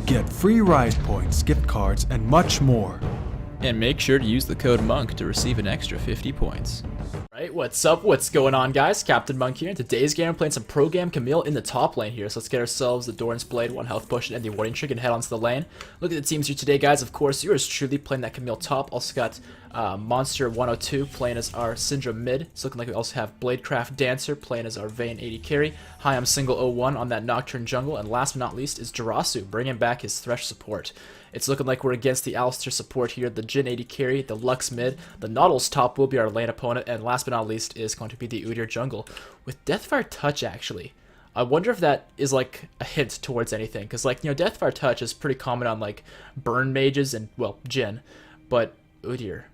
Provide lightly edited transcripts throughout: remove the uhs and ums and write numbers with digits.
Get free ride points, gift cards, and much more. And make sure to use the code MONK to receive an extra 50 points. Right, what's up? What's going on, guys? Captain Monk here. In today's game, I'm playing some pro game Camille in the top lane here. So let's get ourselves the Doran's Blade, 1 health potion, and the Warning Trick and head onto the lane. Look at the teams here today, guys. Of course, yours truly playing that Camille top. Also got Monster 102 playing as our Syndra mid. It's looking like we also have Bladecraft Dancer playing as our Vayne 80 carry. Hi, I'm Single 01 on that Nocturne jungle. And last but not least is Jirasu bringing back his Thresh support. It's looking like we're against the Alistair support here, the Jhin 80 carry, the Lux mid, the Nautilus top will be our lane opponent, and last but not least is going to be the Udyr jungle with Deathfire Touch actually. I wonder if that is like a hint towards anything, because like, you know, Deathfire Touch is pretty common on like burn mages and, well, Jhin, but Udyr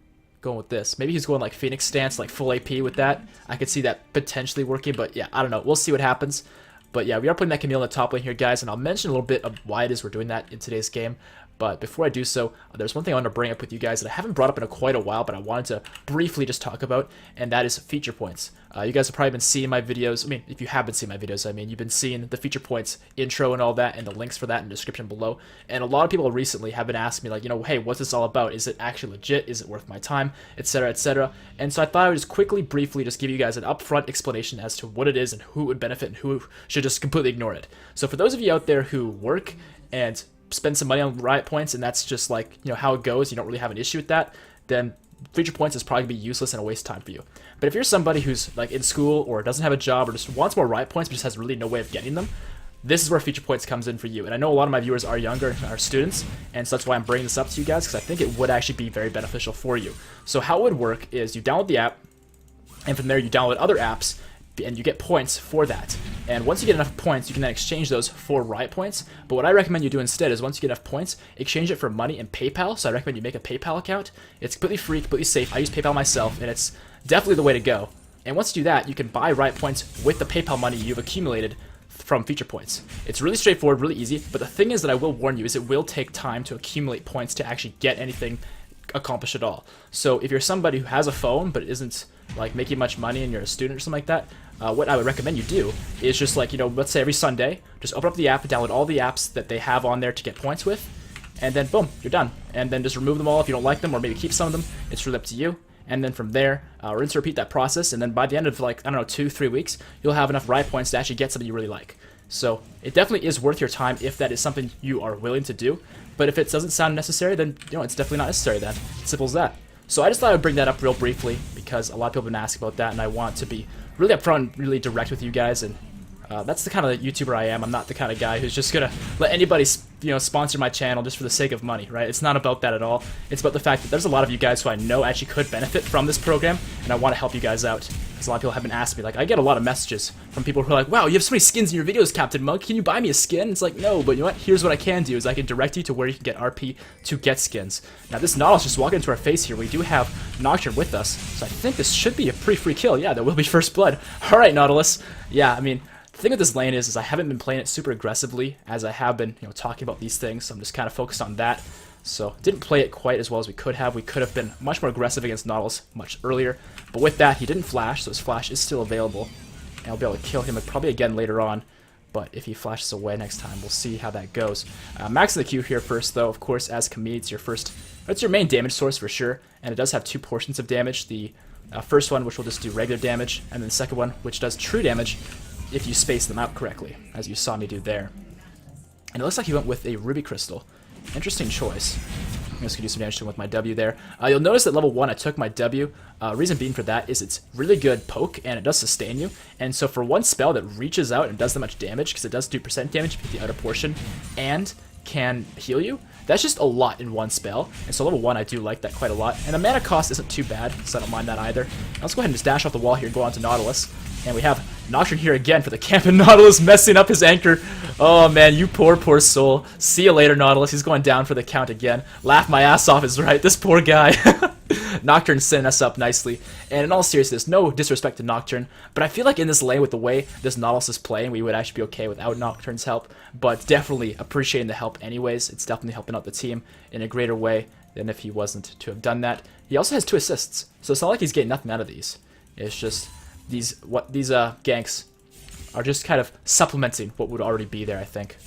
going with this. Maybe he's going like Phoenix stance, like full AP with that. I could see that potentially working, but yeah, I don't know. We'll see what happens. But yeah, we are putting that Camille in the top lane here, guys, and I'll mention a little bit of why it is we're doing that in today's game. But before I do so, there's one thing I want to bring up with you guys that I haven't brought up in quite a while, but I wanted to briefly just talk about, and that is feature points. You guys have probably been seeing my videos. I mean, if you have been seeing my videos, I mean, you've been seeing the feature points intro and all that, and the links for that in the description below. And a lot of people recently have been asking me, like, you know, hey, what's this all about? Is it actually legit? Is it worth my time? Etc., etc. And so I thought I would just quickly, briefly, just give you guys an upfront explanation as to what it is and who it would benefit and who should just completely ignore it. So for those of you out there who work and spend some money on riot points, and that's just like, you know, how it goes, you don't really have an issue with that, then feature points is probably going to be useless and a waste of time for you. But if you're somebody who's like in school or doesn't have a job or just wants more riot points but just has really no way of getting them, this is where feature points comes in for you. And I know a lot of my viewers are younger, are students, and so that's why I'm bringing this up to you guys, because I think it would actually be very beneficial for you. So how it would work is you download the app, and from there you download other apps, and you get points for that. And once you get enough points, you can then exchange those for riot points. But what I recommend you do instead is once you get enough points, exchange it for money and PayPal. So I recommend you make a PayPal account. It's completely free, completely safe. I use PayPal myself, and it's definitely the way to go. And once you do that, you can buy riot points with the PayPal money you've accumulated from feature points. It's really straightforward, really easy. But the thing is that I will warn you is it will take time to accumulate points to actually get anything accomplished at all. So if you're somebody who has a phone but isn't like making much money and you're a student or something like that, what I would recommend you do is just like, you know, let's say every Sunday, just open up the app and download all the apps that they have on there to get points with, and then boom, you're done. And then just remove them all if you don't like them, or maybe keep some of them. It's really up to you. And then from there, rinse and repeat that process, and then by the end of like, I don't know, 2-3 weeks, you'll have enough riot points to actually get something you really like. So it definitely is worth your time if that is something you are willing to do. But if it doesn't sound necessary, then, you know, it's definitely not necessary then. Simple as that. So I just thought I would bring that up real briefly because a lot of people have been asking about that, and I want to be really upfront and really direct with you guys. And that's the kind of YouTuber I am. I'm not the kind of guy who's just gonna let anybody, you know, sponsor my channel just for the sake of money, right? It's not about that at all. It's about the fact that there's a lot of you guys who I know actually could benefit from this program, and I want to help you guys out. Because a lot of people have been asking me, like, I get a lot of messages from people who are like, wow, you have so many skins in your videos, Captain Monk. Can you buy me a skin? It's like, no, but you know what? Here's what I can do is I can direct you to where you can get RP to get skins. Now, this Nautilus just walking into our face here. We do have Nocturne with us, so I think this should be a pretty free kill. Yeah, that will be first blood. All right, Nautilus. Yeah, I mean, the thing with this lane is I haven't been playing it super aggressively as I have been, you know, talking about these things. So I'm just kind of focused on that. So didn't play it quite as well as we could have. We could have been much more aggressive against Nautilus much earlier. But with that, he didn't flash, so his flash is still available. And I'll be able to kill him probably again later on. But if he flashes away next time, we'll see how that goes. Maxing the Q here first, though. Of course, as Camille, it's your main damage source for sure. And it does have 2 portions of damage. The first one, which will just do regular damage, and then the second one, which does true damage if you space them out correctly, as you saw me do there. And it looks like he went with a Ruby Crystal. Interesting choice. I'm just going to do some damage to him with my W there. You'll notice that level 1 I took my W. Reason being for that is it's really good poke, and it does sustain you. And so for one spell that reaches out and does that much damage, because it does do percent damage if you hit the outer portion, and can heal you, that's just a lot in one spell. And so level 1 I do like that quite a lot. And the mana cost isn't too bad, so I don't mind that either. Now let's go ahead and just dash off the wall here and go on to Nautilus. And we have Nocturne here again for the camp, and Nautilus messing up his anchor. Oh man, you poor, poor soul. See you later, Nautilus. He's going down for the count again. Laugh my ass off is right. This poor guy. Nocturne setting us up nicely. And in all seriousness, no disrespect to Nocturne, but I feel like in this lane with the way this Nautilus is playing, we would actually be okay without Nocturne's help. But definitely appreciating the help anyways. It's definitely helping out the team in a greater way than if he wasn't to have done that. He also has 2 assists, so it's not like he's getting nothing out of these. It's just these ganks are just kind of supplementing what would already be there, I think.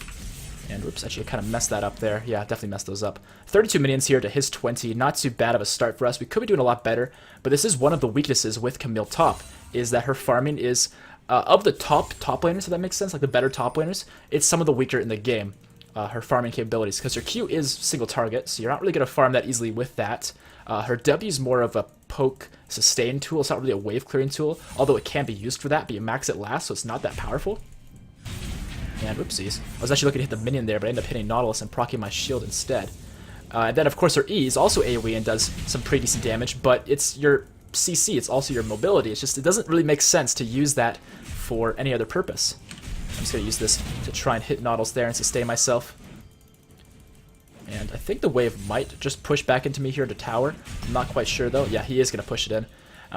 And whoops, actually kind of messed that up there. Yeah, definitely messed those up. 32 minions here to his 20. Not too bad of a start for us. We could be doing a lot better, but this is one of the weaknesses with Camille top, is that her farming is, of the top laners, if that makes sense, like the better top laners, it's some of the weaker in the game, her farming capabilities, because her Q is single target, so you're not really going to farm that easily with that. Her W is more of a poke sustain tool. It's not really a wave clearing tool, although it can be used for that, but you max it last, so it's not that powerful. And whoopsies. I was actually looking to hit the minion there, but I ended up hitting Nautilus and proccing my shield instead. And then, of course, her E is also AoE and does some pretty decent damage, but it's your CC, it's also your mobility. It's just, it doesn't really make sense to use that for any other purpose. I'm just going to use this to try and hit Nautilus there and sustain myself. And I think the wave might just push back into me here to tower. I'm not quite sure, though. Yeah, he is going to push it in.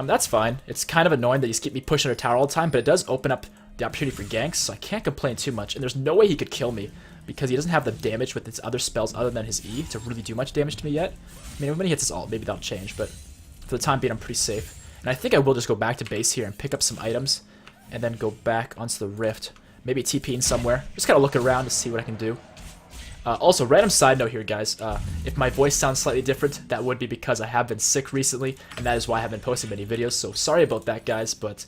That's fine. It's kind of annoying that he's keep me pushing to tower all the time, but it does open up the opportunity for ganks, so I can't complain too much. And there's no way he could kill me, because he doesn't have the damage with his other spells other than his E to really do much damage to me yet. I mean, when he hits his ult, maybe that'll change, but for the time being, I'm pretty safe. And I think I will just go back to base here and pick up some items, and then go back onto the rift. Maybe TPing somewhere. Just kind of look around to see what I can do. Also, random side note here, guys. If my voice sounds slightly different, that would be because I have been sick recently, and that is why I haven't been posting many videos, so sorry about that, guys, but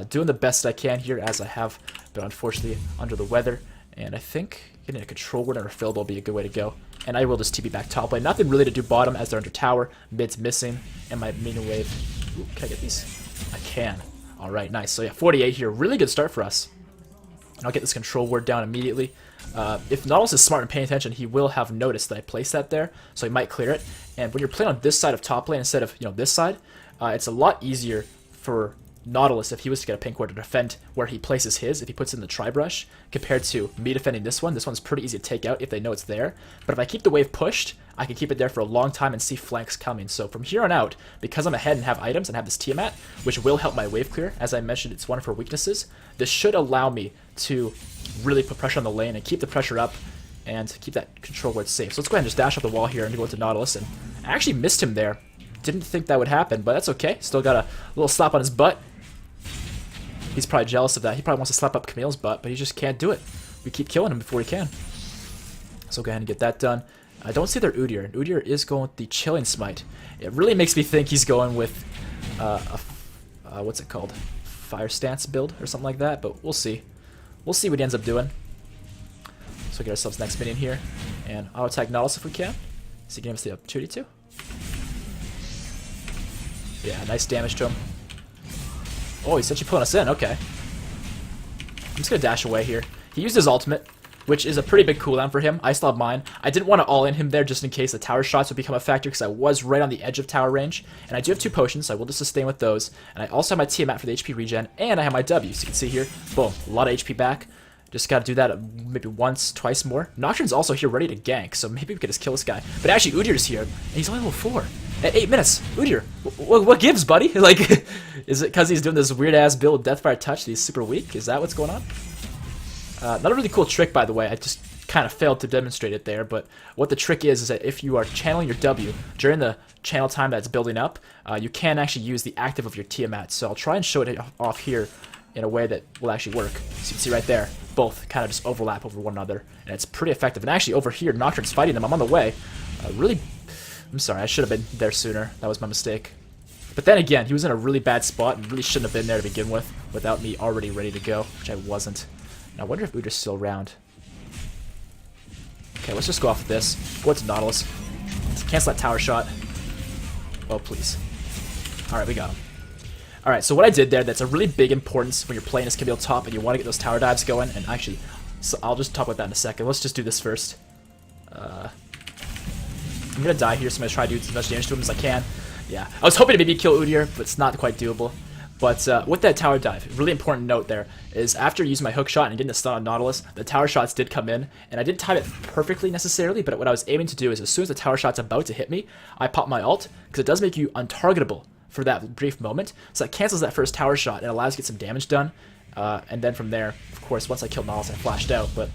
doing the best I can here, as I have been unfortunately under the weather, and I think getting a control word and refill will be a good way to go. And I will just TP back top lane. Nothing really to do bottom, as they're under tower, mid's missing, and my minion wave. Ooh, can I get these? I can. Alright, nice. So yeah, 48 here. Really good start for us. And I'll get this control word down immediately. If Nautilus is smart and paying attention, he will have noticed that I placed that there, so he might clear it. And when you're playing on this side of top lane instead of, this side, it's a lot easier for Nautilus, if he was to get a pink ward, to defend where he places his, if he puts in the tri-brush, compared to me defending this one. This one's pretty easy to take out if they know it's there. But if I keep the wave pushed, I can keep it there for a long time and see flanks coming. So from here on out, because I'm ahead and have items and have this Tiamat, which will help my wave clear, as I mentioned, it's one of her weaknesses, this should allow me to really put pressure on the lane and keep the pressure up and keep that control word safe. So let's go ahead and just dash off the wall here and go into Nautilus. And I actually missed him there. Didn't think that would happen, but that's okay. Still got a little slap on his butt. He's probably jealous of that. He probably wants to slap up Camille's butt, but he just can't do it. We keep killing him before he can. So go ahead and get that done. I don't see their Udyr, and Udyr is going with the Chilling Smite. It really makes me think he's going with what's it called? Fire Stance build or something like that, but we'll see. We'll see what he ends up doing. So get ourselves next minion here, and auto attack Nautilus if we can. So he gives us the opportunity to. Yeah, nice damage to him. Oh, he's essentially pulling us in. Okay. I'm just going to dash away here. He used his ultimate, which is a pretty big cooldown for him. I still have mine. I didn't want to all-in him there just in case the tower shots would become a factor, because I was right on the edge of tower range. And I do have 2 potions, so I will just sustain with those. And I also have my Tiamat for the HP regen, and I have my W. So you can see here, boom, a lot of HP back. Just got to do that maybe once, twice more. Nocturne's also here ready to gank, so maybe we could just kill this guy. But actually, Udyr's here, and he's only level 4. At 8 minutes, Udyr, what gives, buddy? Like, is it because he's doing this weird-ass build with Deathfire Touch that he's super weak? Is that what's going on? Not a really cool trick, by the way. I just kind of failed to demonstrate it there, but what the trick is that if you are channeling your W during the channel time that's building up, you can actually use the active of your Tiamat. So I'll try and show it off here in a way that will actually work. So you can see right there, both kind of just overlap over one another, and it's pretty effective. And actually over here, Nocturne's fighting them. I'm on the way. I'm sorry, I should have been there sooner. That was my mistake. But then again, he was in a really bad spot and really shouldn't have been there to begin with without me already ready to go, which I wasn't. And I wonder if Udyr's still around. Okay, let's just go off of this. Go into Nautilus. Cancel that tower shot. Oh, please. Alright, we got him. Alright, so what I did there, that's a really big importance when you're playing as Camille top and you want to get those tower dives going. And actually, so I'll just talk about that in a second. Let's just do this first. I'm gonna die here, so I'm gonna try to do as much damage to him as I can. Yeah, I was hoping to maybe kill Udyr, but it's not quite doable. But with that tower dive, really important note there is after using my hook shot and getting the stun on Nautilus, the tower shots did come in, and I didn't time it perfectly necessarily, but what I was aiming to do is as soon as the tower shot's about to hit me, I pop my ult, because it does make you untargetable for that brief moment, so that cancels that first tower shot and allows you to get some damage done, and then from there, of course, once I killed Nautilus, I flashed out, but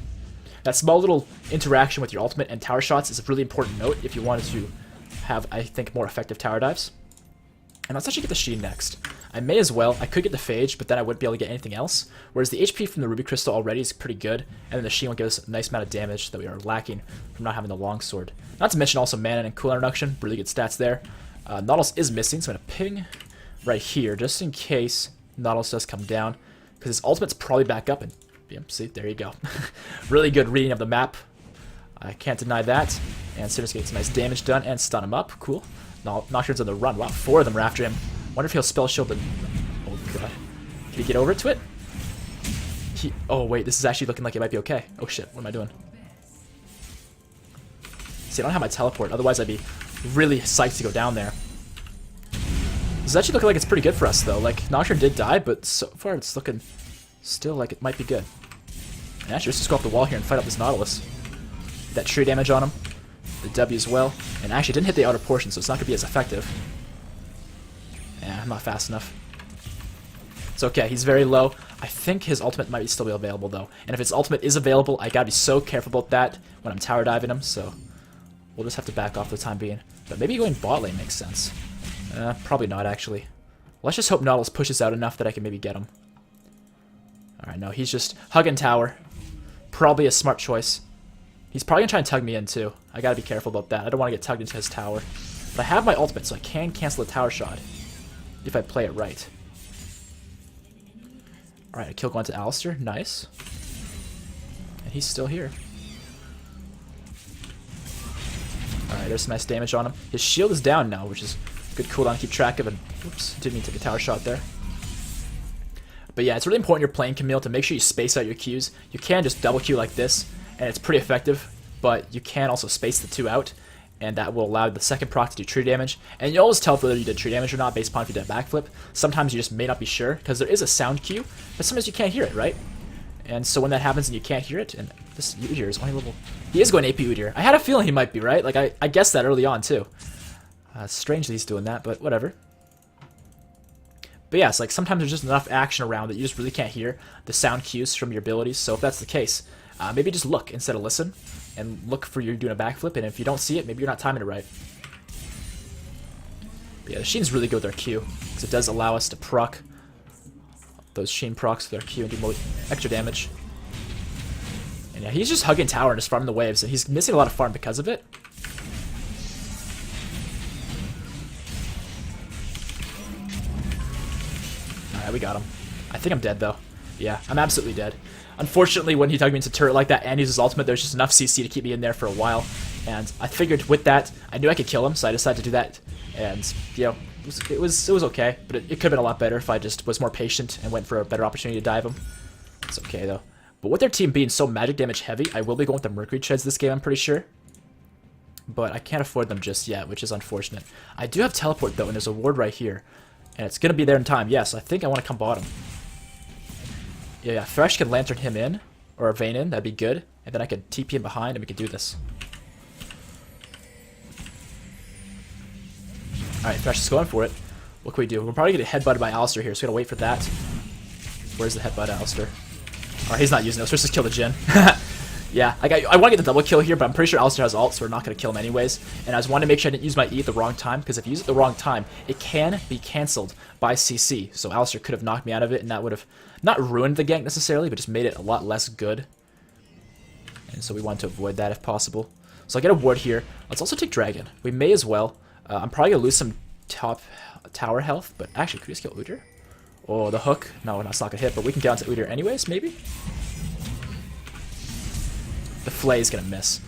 that small little interaction with your ultimate and tower shots is a really important note if you wanted to have, I think, more effective tower dives. And let's actually get the Sheen next. I may as well. I could get the Phage, but then I wouldn't be able to get anything else. Whereas the HP from the Ruby Crystal already is pretty good, and then the Sheen will give us a nice amount of damage that we are lacking from not having the Longsword. Not to mention also mana and cooldown reduction, really good stats there. Nautilus is missing, so I'm going to ping right here, just in case Nautilus does come down, because his ultimate's probably back up, and yeah, see, there you go. Really good reading of the map. I can't deny that. And Sinner's getting some nice damage done and stun him up. Cool. Nocturne's on the run. Wow, 4 of them are after him. Wonder if he'll spell shield the... Oh, God. Can he get over to it? Oh, wait. This is actually looking like it might be okay. Oh, shit. What am I doing? See, I don't have my teleport. Otherwise, I'd be really psyched to go down there. This is actually looking like it's pretty good for us, though. Like, Nocturne did die, but so far it's looking still like it might be good. And actually, let's just go up the wall here and fight up this Nautilus. That tree damage on him. The W as well. And actually didn't hit the outer portion, so it's not going to be as effective. Yeah, I'm not fast enough. It's okay, he's very low. I think his ultimate might still be available, though. And if his ultimate is available, I gotta be so careful about that when I'm tower diving him, so we'll just have to back off for the time being. But maybe going bot lane makes sense. Probably not, actually. Let's just hope Nautilus pushes out enough that I can maybe get him. Alright, no, he's just hugging tower. Probably a smart choice. He's probably going to try and tug me in, too. I got to be careful about that. I don't want to get tugged into his tower. But I have my ultimate, so I can cancel a tower shot. If I play it right. Alright, a kill going to Alistair. Nice. And he's still here. Alright, there's some nice damage on him. His shield is down now, which is good cooldown to keep track of. And oops, didn't mean to take a tower shot there. But yeah, it's really important you're playing Camille to make sure you space out your Qs. You can just double Q like this, and it's pretty effective, but you can also space the 2 out, and that will allow the second proc to do tree damage. And you always tell whether you did tree damage or not based upon if you did a backflip. Sometimes you just may not be sure, because there is a sound cue, but sometimes you can't hear it, right? And so when that happens and you can't hear it, and this Udyr is only level... He is going AP Udyr. I had a feeling he might be, right? Like, I guessed that early on, too. Strange that he's doing that, but whatever. But yeah, it's like sometimes there's just enough action around that you just really can't hear the sound cues from your abilities. So if that's the case, maybe just look instead of listen, and look for you doing a backflip. And if you don't see it, maybe you're not timing it right. But yeah, the Sheen's really good with our Q, because it does allow us to proc those Sheen procs with our Q and do more extra damage. And yeah, he's just hugging tower and just farming the waves, and he's missing a lot of farm because of it. Alright, we got him. I think I'm dead, though. Yeah, I'm absolutely dead. Unfortunately, when he tugged me into turret like that and used his ultimate, there's just enough CC to keep me in there for a while. And I figured with that, I knew I could kill him, so I decided to do that. And, you know, it was okay, but it could have been a lot better if I just was more patient and went for a better opportunity to dive him. It's okay, though. But with their team being so magic damage heavy, I will be going with the Mercury Treads this game, I'm pretty sure. But I can't afford them just yet, which is unfortunate. I do have teleport, though, and there's a ward right here. And it's going to be there in time. Yes, I think I want to come bottom. Yeah, Thresh could lantern him in, or Vayne in, that'd be good. And then I could TP him behind and we could do this. Alright, Thresh is going for it. What can we do? We're probably going to get headbutted by Alistair here, so we gotta wait for that. Where's the headbutt, Alistair? Alright, he's not using it, so let's just kill the Jhin. Yeah, I want to get the double kill here, but I'm pretty sure Alistair has ult, so we're not going to kill him anyways. And I just wanted to make sure I didn't use my E at the wrong time, because if you use it at the wrong time, it can be cancelled by CC. So Alistair could have knocked me out of it, and that would have not ruined the gank necessarily, but just made it a lot less good. And so we want to avoid that if possible. So I get a ward here. Let's also take Dragon. We may as well. I'm probably going to lose some top tower health, but actually, could we just kill Udyr? Oh, the hook. No, that's not going to hit, but we can get onto Udyr anyways, maybe? The Flay is going to miss.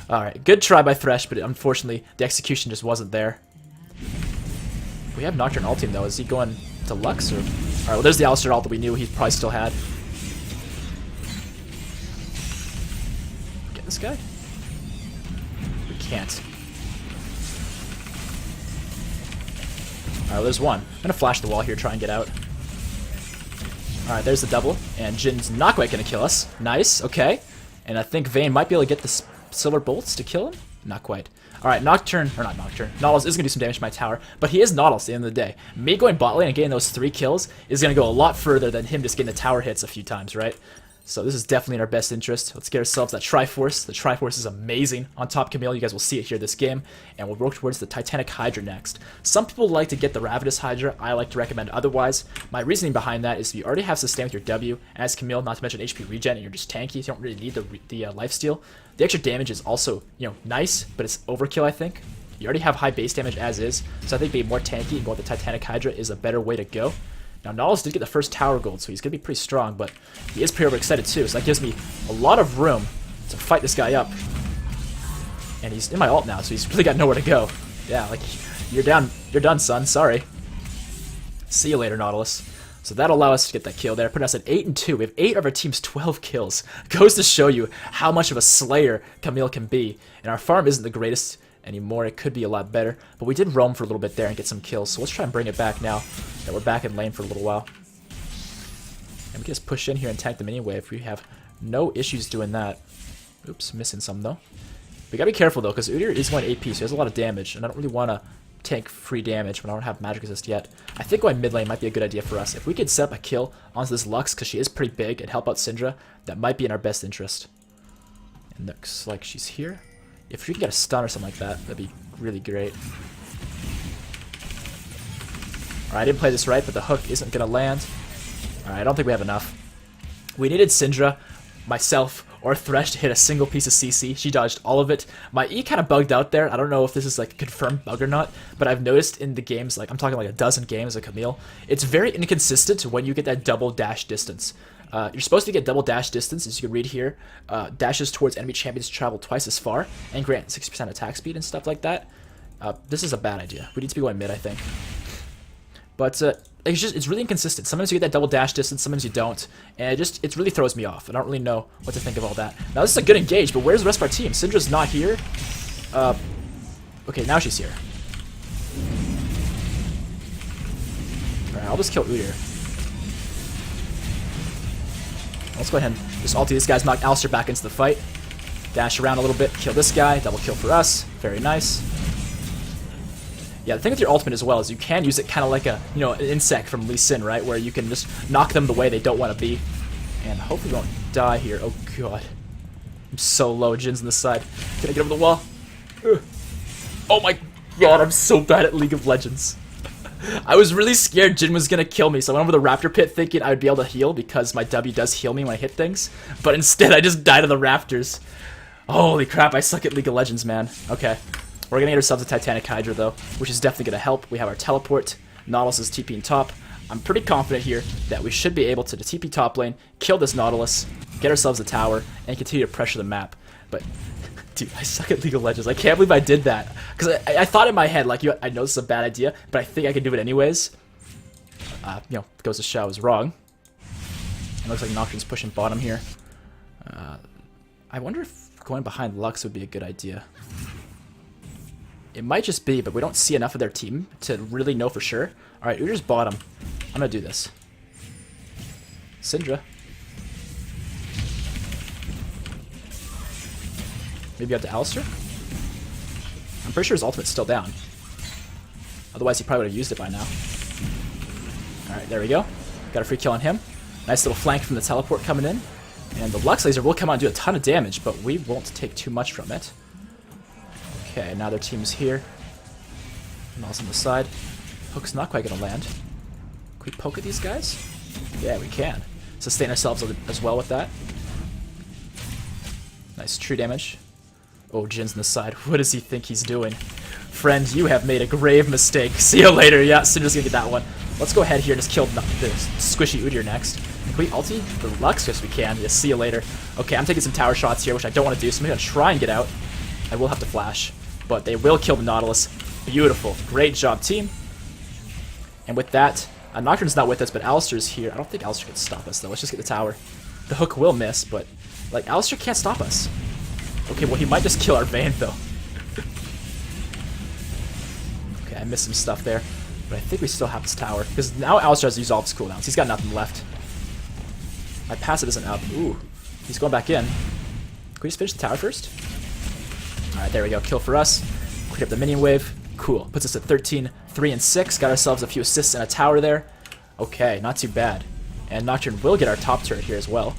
Alright, good try by Thresh, but unfortunately, the execution just wasn't there. We have Nocturne ulting, though. Is he going to Lux? Or... Alright, well, there's the Alistair ult that we knew he probably still had. Get this guy? We can't. Alright, there's one. I'm going to flash the wall here, try and get out. Alright, there's the double. And Jin's not quite going to kill us. Nice, okay. And I think Vayne might be able to get the silver bolts to kill him. Not quite. Alright, Nocturne, or not Nocturne. Nautilus is going to do some damage to my tower, but he is Nautilus at the end of the day. Me going bot lane and getting those 3 kills is going to go a lot further than him just getting the tower hits a few times, right? So this is definitely in our best interest. Let's get ourselves that Triforce. The Triforce is amazing on top Camille. You guys will see it here this game. And we'll work towards the Titanic Hydra next. Some people like to get the Ravenous Hydra. I like to recommend otherwise. My reasoning behind that is if you already have sustain with your W, as Camille, not to mention HP regen, and you're just tanky, you don't really need the lifesteal. The extra damage is also, nice, but it's overkill, I think. You already have high base damage as is, so I think being more tanky and going with the Titanic Hydra is a better way to go. Now, Nautilus did get the first tower gold, so he's going to be pretty strong, but he is pretty overexcited too, so that gives me a lot of room to fight this guy up. And he's in my ult now, so he's really got nowhere to go. Yeah, like, you're done, son, sorry. See you later, Nautilus. So that'll allow us to get that kill there, putting us at 8-2. We have 8 of our team's 12 kills. Goes to show you how much of a slayer Camille can be. And our farm isn't the greatest anymore. It could be a lot better. But we did roam for a little bit there and get some kills. So let's try and bring it back now that we're back in lane for a little while. And we can just push in here and tank the mini wave. We have no issues doing that. Oops, missing some though. We gotta be careful though, because Udyr is going AP, so he has a lot of damage. And I don't really want to tank free damage when I don't have magic resist yet. I think going mid lane might be a good idea for us. If we could set up a kill onto this Lux, because she is pretty big, and help out Syndra, that might be in our best interest. And looks like she's here. If we can get a stun or something like that, that'd be really great. Alright, I didn't play this right, but the hook isn't going to land. Alright, I don't think we have enough. We needed Syndra, myself, or Thresh to hit a single piece of CC. She dodged all of it. My E kind of bugged out there. I don't know if this is like a confirmed bug or not, but I've noticed in the games, like I'm talking like a dozen games of Camille, it's very inconsistent when you get that double dash distance. You're supposed to get double dash distance, as you can read here. Dashes towards enemy champions travel twice as far and grant 60% attack speed and stuff like that. This is a bad idea. We need to be going mid, I think. But it's really inconsistent. Sometimes you get that double dash distance, sometimes you don't, and it really throws me off. I don't really know what to think of all that. Now this is a good engage, but where's the rest of our team? Syndra's not here. Okay, now she's here. Alright, I'll just kill Udyr. Let's go ahead and just ulti this guy's knocked Alistair back into the fight. Dash around a little bit, kill this guy, double kill for us. Very nice. Yeah, the thing with your ultimate as well is you can use it kind of like a, an insect from Lee Sin, right? Where you can just knock them the way they don't want to be. And hopefully we won't die here. Oh, God. I'm so low. Jin's on the side. Can I get over the wall? Ugh. Oh, my God. I'm so bad at League of Legends. I was really scared Jin was going to kill me, so I went over the Raptor Pit thinking I would be able to heal because my W does heal me when I hit things. But instead, I just died of the Raptors. Holy crap, I suck at League of Legends, man. Okay. We're going to get ourselves a Titanic Hydra, though, which is definitely going to help. We have our teleport. Nautilus is TPing top. I'm pretty confident here that we should be able to TP top lane, kill this Nautilus, get ourselves a tower, and continue to pressure the map. But, dude, I suck at League of Legends. I can't believe I did that. Because I thought in my head, like, I know this is a bad idea, but I think I can do it anyways. Goes to show I was wrong. It looks like Nocturne's pushing bottom here. I wonder if going behind Lux would be a good idea. It might just be, but we don't see enough of their team to really know for sure. Alright, Udyr's bottom. I'm gonna do this. Syndra. Maybe out to Alistair? I'm pretty sure his ultimate's still down. Otherwise, he probably would have used it by now. Alright, there we go. Got a free kill on him. Nice little flank from the teleport coming in. And the Lux Laser will come out and do a ton of damage, but we won't take too much from it. Okay, now their team's here. Nulls on the side. Hook's not quite going to land. Can we poke at these guys? Yeah, we can. Sustain ourselves as well with that. Nice true damage. Oh, Jin's on the side. What does he think he's doing? Friend, you have made a grave mistake. See you later. Yeah, Syndra's going to get that one. Let's go ahead here and just kill the squishy Udyr next. Can we ulti the Lux? Yes, we can. Yeah, see you later. Okay, I'm taking some tower shots here, which I don't want to do, so I'm going to try and get out. I will have to flash. But they will kill the Nautilus. Beautiful. Great job, team. And with that, Nocturne's not with us, but Alistair's here. I don't think Alistair can stop us, though. Let's just get the tower. The hook will miss, but, like, Alistair can't stop us. Okay, well, he might just kill our Vayne, though. Okay, I missed some stuff there. But I think we still have this tower. Because now Alistair has to use all of his cooldowns. He's got nothing left. My passive isn't up. Ooh. He's going back in. Can we just finish the tower first? Alright, there we go. Kill for us. Clear up the minion wave. Cool. Puts us at 13, 3, and 6. Got ourselves a few assists and a tower there. Okay, not too bad. And Nocturne will get our top turret here as well.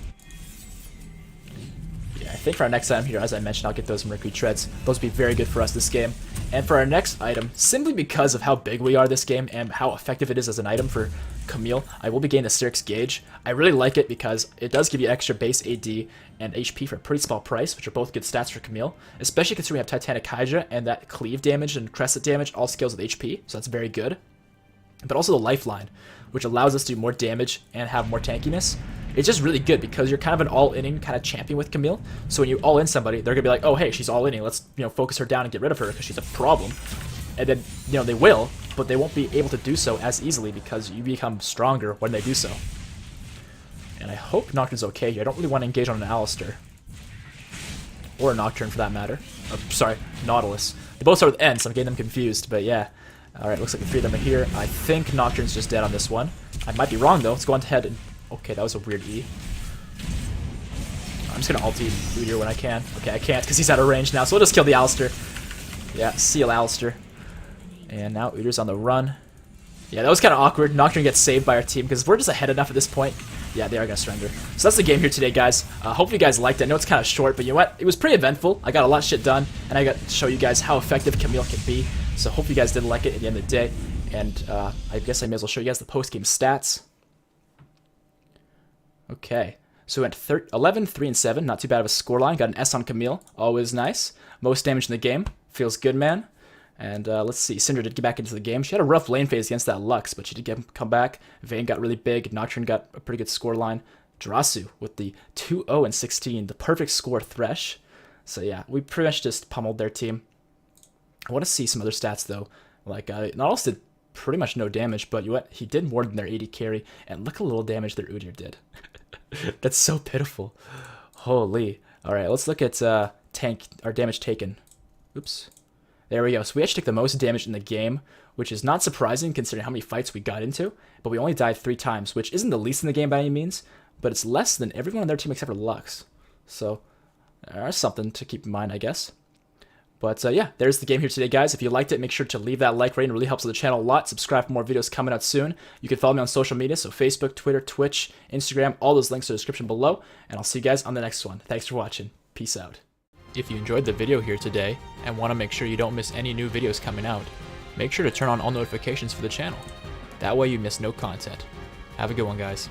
think for our next item here, as I mentioned, I'll get those Mercury Treads. Those would be very good for us this game. And for our next item, simply because of how big we are this game and how effective it is as an item for Camille, I will be getting the Syrix Gauge. I really like it because it does give you extra base AD and HP for a pretty small price, which are both good stats for Camille, especially considering we have Titanic Hydra and that cleave damage and crescent damage all scales with HP, so that's very good. But also the Lifeline, which allows us to do more damage and have more tankiness. It's just really good because you're kind of an all-inning kind of champion with Camille. So when you all-in somebody, they're gonna be like, oh hey, she's all-inning, let's focus her down and get rid of her because she's a problem. And then they will, but they won't be able to do so as easily because you become stronger when they do so. And I hope Nocturne's okay here. I don't really want to engage on an Alistair. Or a Nocturne for that matter. Sorry, Nautilus. They both start with N, so I'm getting them confused, but yeah. Alright, looks like the three of them are here. I think Nocturne's just dead on this one. I might be wrong though. Let's go on ahead and... Okay, that was a weird E. I'm just gonna ult Udyr when I can. Okay, I can't because he's out of range now, so we'll just kill the Alistair. Yeah, seal Alistair. And now Udyr's on the run. Yeah, that was kind of awkward. Nocturne gets saved by our team because we're just ahead enough at this point. Yeah, they are going to surrender. So that's the game here today, guys. Hope you guys liked it. I know it's kind of short, but you know what? It was pretty eventful. I got a lot of shit done, and I got to show you guys how effective Camille can be. So hope you guys did like it at the end of the day. And I guess I may as well show you guys the post-game stats. Okay. So we went 11, 3, and 7. Not too bad of a scoreline. Got an S on Camille. Always nice. Most damage in the game. Feels good, man. And let's see, Syndra did get back into the game. She had a rough lane phase against that Lux, but she did come back. Vayne got really big. Nocturne got a pretty good score line. Jirasu with the 2-0 and 16, the perfect score Thresh. So yeah, we pretty much just pummeled their team. I want to see some other stats though. Like, Nautilus did pretty much no damage, but you know what? He did more than their AD carry, and look how little damage their Udyr did. That's so pitiful. Holy. Alright, let's look at our damage taken. Oops. There we go. So we actually took the most damage in the game, which is not surprising considering how many fights we got into, but we only died 3 times, which isn't the least in the game by any means, but it's less than everyone on their team except for Lux. So there's something to keep in mind, I guess. But yeah, there's the game here today, guys. If you liked it, make sure to leave that like rating. It really helps the channel a lot. Subscribe for more videos coming out soon. You can follow me on social media, so Facebook, Twitter, Twitch, Instagram, all those links are in the description below, and I'll see you guys on the next one. Thanks for watching. Peace out. If you enjoyed the video here today and want to make sure you don't miss any new videos coming out, make sure to turn on all notifications for the channel. That way you miss no content. Have a good one, guys.